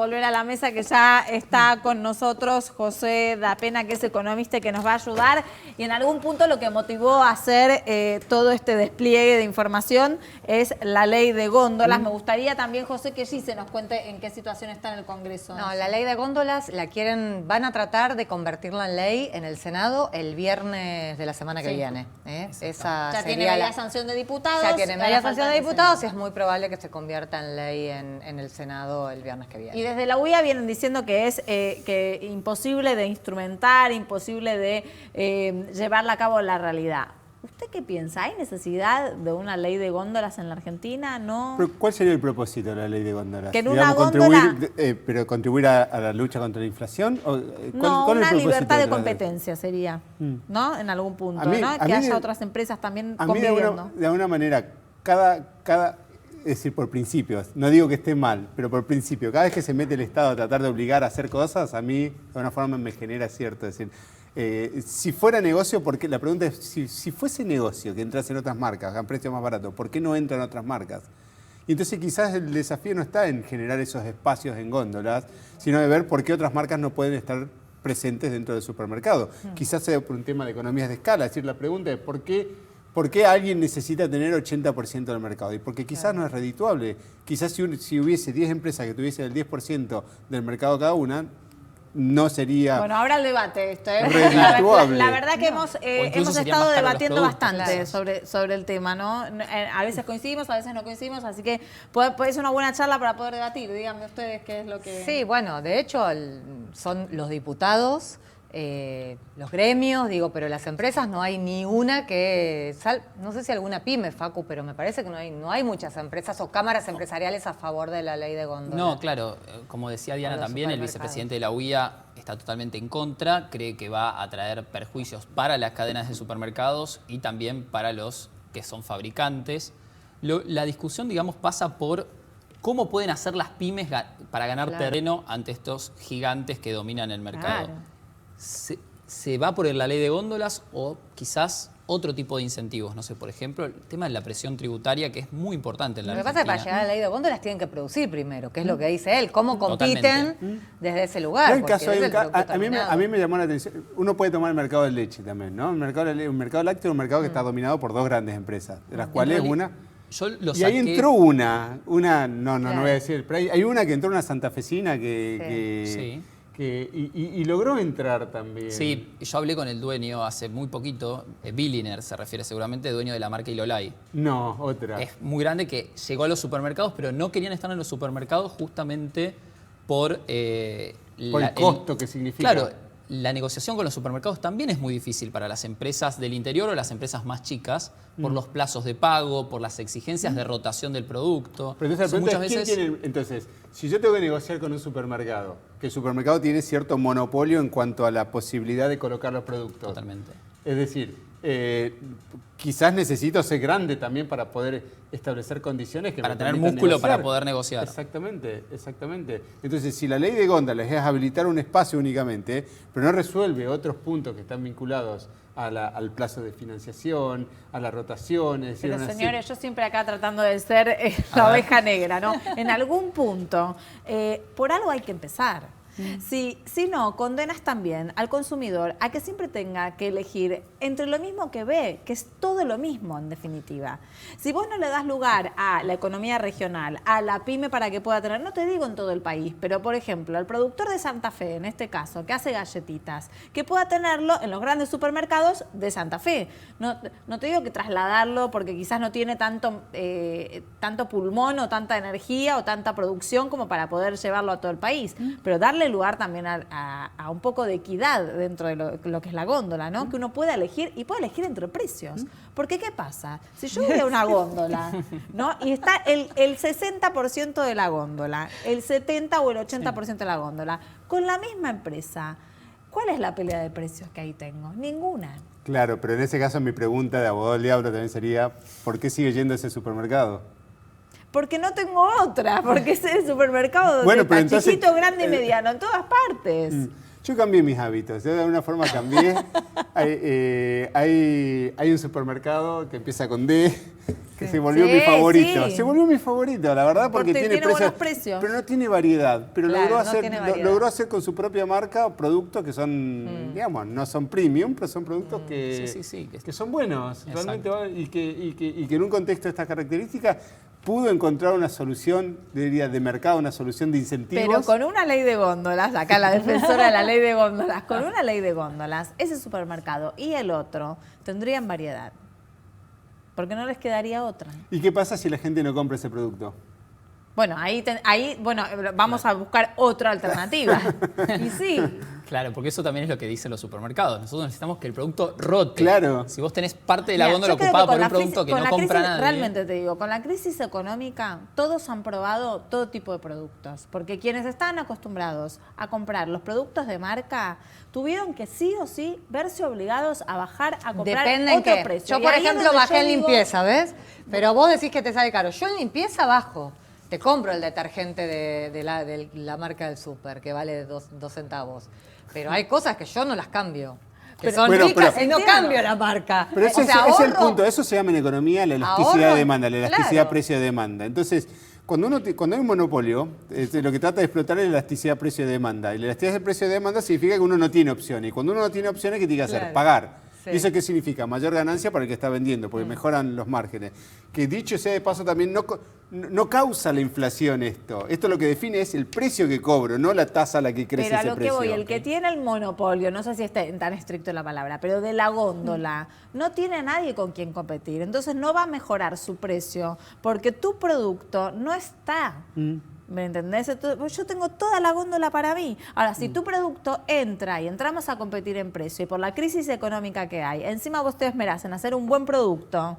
volver a la mesa, que ya está con nosotros José Dapena, que es economista y que nos va a ayudar. Y en algún punto lo que motivó a hacer todo este despliegue de información es la ley de góndolas. Me gustaría también, José, que sí se nos cuente en qué situación está en el Congreso. No, la ley de góndolas van a tratar de convertirla en ley en el Senado el viernes de la semana que viene. Esa ya tiene media sanción de diputados. Ya tiene media sanción de diputados y es muy probable que se convierta en ley en el Senado el viernes que viene. Y desde la UIA vienen diciendo que es imposible de instrumentar, imposible de llevarla a cabo en la realidad. ¿Usted qué piensa? ¿Hay necesidad de una ley de góndolas en la Argentina? ¿No? ¿Pero cuál sería el propósito de la ley de góndolas? Que en una góndola... ¿Contribuir a la lucha contra la inflación? No, una libertad de competencia sería, ¿no? En algún punto, ¿no? Que haya otras empresas también conviviendo. De alguna manera, es decir, por principios, no digo que esté mal, pero por principio, cada vez que se mete el Estado a tratar de obligar a hacer cosas, a mí de alguna forma me genera cierto, es decir, si fuera negocio, porque la pregunta es, si fuese negocio que entrasen otras marcas a precios más baratos, ¿por qué no entran otras marcas? Y entonces quizás el desafío no está en generar esos espacios en góndolas, sino de ver por qué otras marcas no pueden estar presentes dentro del supermercado. Quizás sea por un tema de economías de escala, es decir, la pregunta es ¿por qué alguien necesita tener 80% del mercado? Y porque quizás no es redituable. Quizás si hubiese 10 empresas que tuviesen el 10% del mercado cada una, no sería... Bueno, ahora el debate esto, redituable. La verdad que hemos estado debatiendo bastante sobre el tema, ¿no? A veces coincidimos, a veces no coincidimos, así que puede ser una buena charla para poder debatir. Díganme ustedes qué es lo que... Sí, bueno, de hecho son los diputados... los gremios, pero las empresas no hay ni una no sé si alguna pyme, Facu, pero me parece que no hay muchas empresas o cámaras empresariales a favor de la ley de góndolas. No, claro, como decía Diana también, el vicepresidente de la UIA está totalmente en contra, cree que va a traer perjuicios para las cadenas de supermercados y también para los que son fabricantes. La discusión, digamos, pasa por cómo pueden hacer las pymes para ganar terreno ante estos gigantes que dominan el mercado. Claro. ¿Se va por la ley de góndolas o quizás otro tipo de incentivos? No sé, por ejemplo, el tema de la presión tributaria, que es muy importante en la Argentina. Lo que pasa es que para llegar a la ley de góndolas tienen que producir primero, que es lo que dice él, cómo compiten desde ese lugar. A mí me llamó la atención, uno puede tomar el mercado de leche también, ¿no? Un mercado lácteo es un mercado que está dominado por dos grandes empresas, de las cuales una... ahí entró una no voy a decir, pero hay una que entró, una santafesina y logró entrar también. Sí, yo hablé con el dueño hace muy poquito, Billiner se refiere seguramente, dueño de la marca Ilolai. No, otra. Es muy grande, que llegó a los supermercados, pero no querían estar en los supermercados justamente por... por el costo que significa. Claro, la negociación con los supermercados también es muy difícil para las empresas del interior o las empresas más chicas, por los plazos de pago, por las exigencias de rotación del producto. Pero entonces, si yo tengo que negociar con un supermercado, que el supermercado tiene cierto monopolio en cuanto a la posibilidad de colocar los productos. Totalmente. Es decir, quizás necesito ser grande también para poder establecer condiciones que para tener músculo negociar. Para poder negociar. Exactamente. Entonces, si la ley de góndolas es habilitar un espacio únicamente, pero no resuelve otros puntos que están vinculados al plazo de financiación, a la rotación... Pero señores, yo siempre acá tratando de ser la oveja negra, ¿no? En algún punto, por algo hay que empezar. Si no, condenas también al consumidor a que siempre tenga que elegir entre lo mismo que ve, que es todo lo mismo en definitiva. Si vos no le das lugar a la economía regional, a la pyme para que pueda tener, no te digo en todo el país, pero por ejemplo, al productor de Santa Fe, en este caso, que hace galletitas, que pueda tenerlo en los grandes supermercados de Santa Fe. No te digo que trasladarlo porque quizás no tiene tanto pulmón o tanta energía o tanta producción como para poder llevarlo a todo el país, pero darle lugar también a un poco de equidad dentro de lo que es la góndola, ¿no? Que uno pueda elegir y pueda elegir entre precios. Porque ¿qué pasa? Si yo voy a una góndola, ¿no? Y está el 60% de la góndola, el 70 o el 80% de la góndola, con la misma empresa, ¿cuál es la pelea de precios que ahí tengo? Ninguna. Claro, pero en ese caso mi pregunta de abogado del diablo también sería, ¿por qué sigue yendo a ese supermercado? Porque no tengo otra, porque es el supermercado bueno, pero entonces, chiquito, grande y mediano, en todas partes. Yo cambié mis hábitos, yo de alguna forma cambié. Hay un supermercado que empieza con D, que se volvió mi favorito. Sí. Se volvió mi favorito, la verdad, porque tiene buenos precios. pero no tiene variedad. Pero Claro, no tiene variedad. logró hacer con su propia marca productos que son, digamos, no son premium, pero son productos que son buenos, realmente, y que en un contexto de estas características pudo encontrar una solución, diría, de mercado, una solución de incentivos. Pero con una ley de góndolas, acá la defensora de la ley de góndolas, con una ley de góndolas, ese supermercado y el otro tendrían variedad. Porque no les quedaría otra. ¿Y qué pasa si la gente no compra ese producto? Bueno, ahí vamos a buscar otra alternativa. Y sí. Claro, porque eso también es lo que dicen los supermercados. Nosotros necesitamos que el producto rote. Claro. Si vos tenés parte de la Mira, góndola yo creo ocupada que con por un la producto crisis- que con no la compra crisis, nadie. realmente te digo, con la crisis económica todos han probado todo tipo de productos, porque quienes estaban acostumbrados a comprar los productos de marca tuvieron que sí o sí verse obligados a bajar a comprar Depende en otro qué. precio. Yo, Y por ahí es ejemplo, donde bajé yo en digo, limpieza, ¿ves? Pero vos decís que te sale caro. Yo en limpieza bajo. Te compro el detergente de la marca del súper, que vale 2 centavos. Pero hay cosas que yo no las cambio. Que son Bueno, ricas pero- y no cambio la marca. Pero ese O sea, es el ahorro. punto, eso se llama en economía la elasticidad Ahorro, de demanda, la elasticidad claro. precio-demanda. Entonces, cuando hay un monopolio, lo que trata de explotar es la elasticidad precio-demanda. Y la elasticidad precio-demanda significa que uno no tiene opciones. Y cuando uno no tiene opciones, ¿qué tiene que hacer? Claro. Pagar. Sí. ¿Y eso qué significa? Mayor ganancia para el que está vendiendo, porque mejoran los márgenes. Que dicho sea de paso también, no causa la inflación esto. Esto lo que define es el precio que cobro, no la tasa a la que crece Pero a ese lo que precio. voy, el que tiene el monopolio, no sé si está tan estricto la palabra, pero de la góndola, no tiene a nadie con quien competir. Entonces no va a mejorar su precio porque tu producto no está. ¿Me entendés? Entonces, yo tengo toda la góndola para mí. Ahora, si tu producto entra y entramos a competir en precio y por la crisis económica que hay, encima vos te esmerás en hacer un buen producto,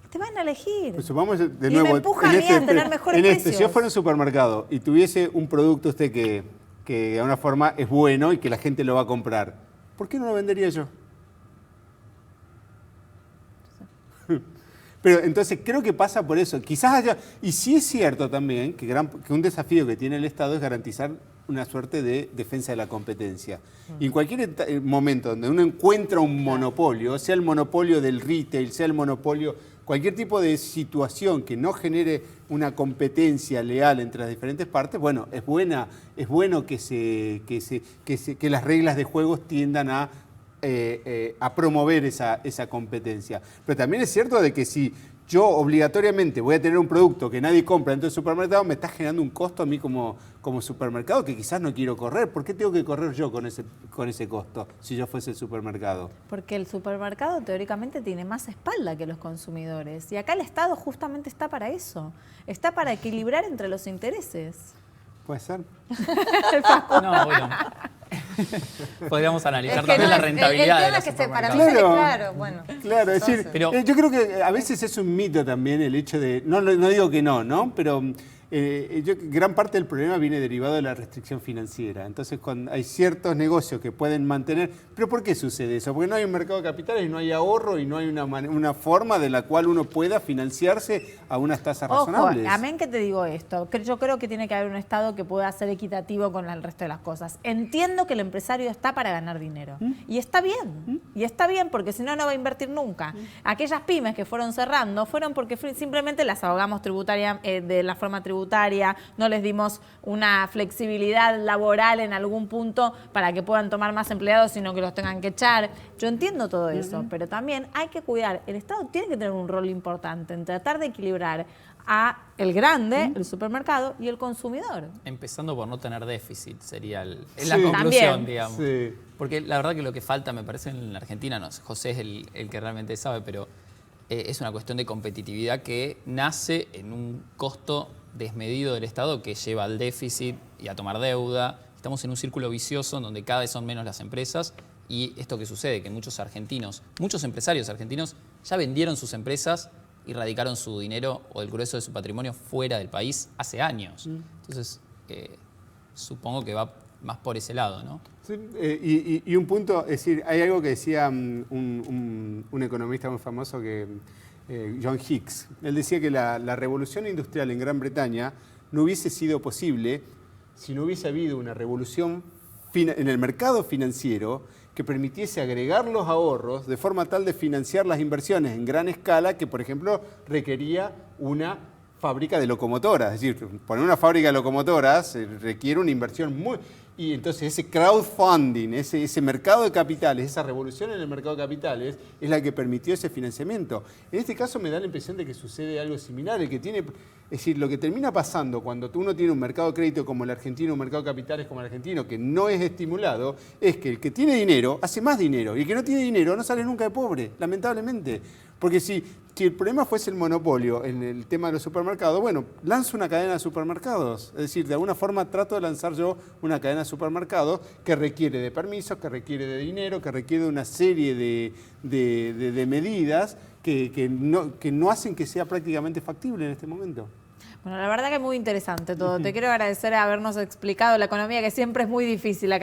te van a elegir. Pues supongamos de Y nuevo, me empuja a mí a tener mejores si yo precios. fuera a un supermercado y tuviese un producto que de alguna forma es bueno y que la gente lo va a comprar, ¿por qué no lo vendería yo? Pero entonces creo que pasa por eso. Quizás haya, y sí es cierto también que un desafío que tiene el Estado es garantizar una suerte de defensa de la competencia. Y en cualquier momento donde uno encuentra un monopolio, sea el monopolio del retail, sea el monopolio, cualquier tipo de situación que no genere una competencia leal entre las diferentes partes, bueno, es bueno que las reglas de juego tiendan a promover esa competencia. Pero también es cierto de que si yo obligatoriamente voy a tener un producto que nadie compra dentro del supermercado, me está generando un costo a mí como supermercado que quizás no quiero correr. ¿Por qué tengo que correr yo con ese costo si yo fuese el supermercado? Porque el supermercado teóricamente tiene más espalda que los consumidores. Y acá el Estado justamente está para eso. Está para equilibrar entre los intereses. ¿Puede ser? No, bueno. Podríamos analizar Es que también no, la rentabilidad el de tema los es que para mí supermercados. Claro. bueno. Claro, es decir, Pero- yo creo que a veces es un mito también el hecho de, no digo que no, pero gran parte del problema viene derivado de la restricción financiera. Entonces, cuando hay ciertos negocios que pueden mantener, pero ¿por qué sucede eso? Porque no hay un mercado de capitales, no hay ahorro y no hay una forma de la cual uno pueda financiarse a unas tasas Ojo, razonables. amén que te digo esto. Yo creo que tiene que haber un Estado que pueda ser equitativo con el resto de las cosas. Entiendo que el empresario está para ganar dinero. Y está bien. Y está bien porque si no, no va a invertir nunca. Aquellas pymes que fueron cerrando fueron porque simplemente las ahogamos de la forma tributaria, no les dimos una flexibilidad laboral en algún punto para que puedan tomar más empleados, sino que los tengan que echar. Yo entiendo todo eso, pero también hay que cuidar. El Estado tiene que tener un rol importante en tratar de equilibrar a el grande, el supermercado, y el consumidor. Empezando por no tener déficit, sería es Sí. la conclusión, También. digamos. Sí. Porque la verdad que lo que falta, me parece, en la Argentina, no sé, José es el que realmente sabe, pero es una cuestión de competitividad que nace en un costo desmedido del Estado que lleva al déficit y a tomar deuda. Estamos en un círculo vicioso en donde cada vez son menos las empresas y esto que sucede, que muchos empresarios argentinos ya vendieron sus empresas y radicaron su dinero o el grueso de su patrimonio fuera del país hace años. Entonces, supongo que va más por ese lado, ¿no? Sí, y un punto, es decir, hay algo que decía un economista muy famoso, John Hicks. Él decía que la revolución industrial en Gran Bretaña no hubiese sido posible si no hubiese habido una revolución en el mercado financiero que permitiese agregar los ahorros de forma tal de financiar las inversiones en gran escala que, por ejemplo, requería una fábrica de locomotoras. Es decir, poner una fábrica de locomotoras requiere una inversión muy... Y entonces ese crowdfunding, ese mercado de capitales, esa revolución en el mercado de capitales, es la que permitió ese financiamiento. En este caso me da la impresión de que sucede algo similar. Es decir, lo que termina pasando cuando uno tiene un mercado de crédito como el argentino, un mercado de capitales como el argentino, que no es estimulado, es que el que tiene dinero hace más dinero y el que no tiene dinero no sale nunca de pobre, lamentablemente. Porque si el problema fuese el monopolio en el tema de los supermercados, bueno, lanzo una cadena de supermercados. Es decir, de alguna forma trato de lanzar yo una cadena de supermercados que requiere de permisos, que requiere de dinero, que requiere de una serie de medidas que no hacen que sea prácticamente factible en este momento. Bueno, la verdad que es muy interesante todo. Te quiero agradecer habernos explicado la economía, que siempre es muy difícil acá.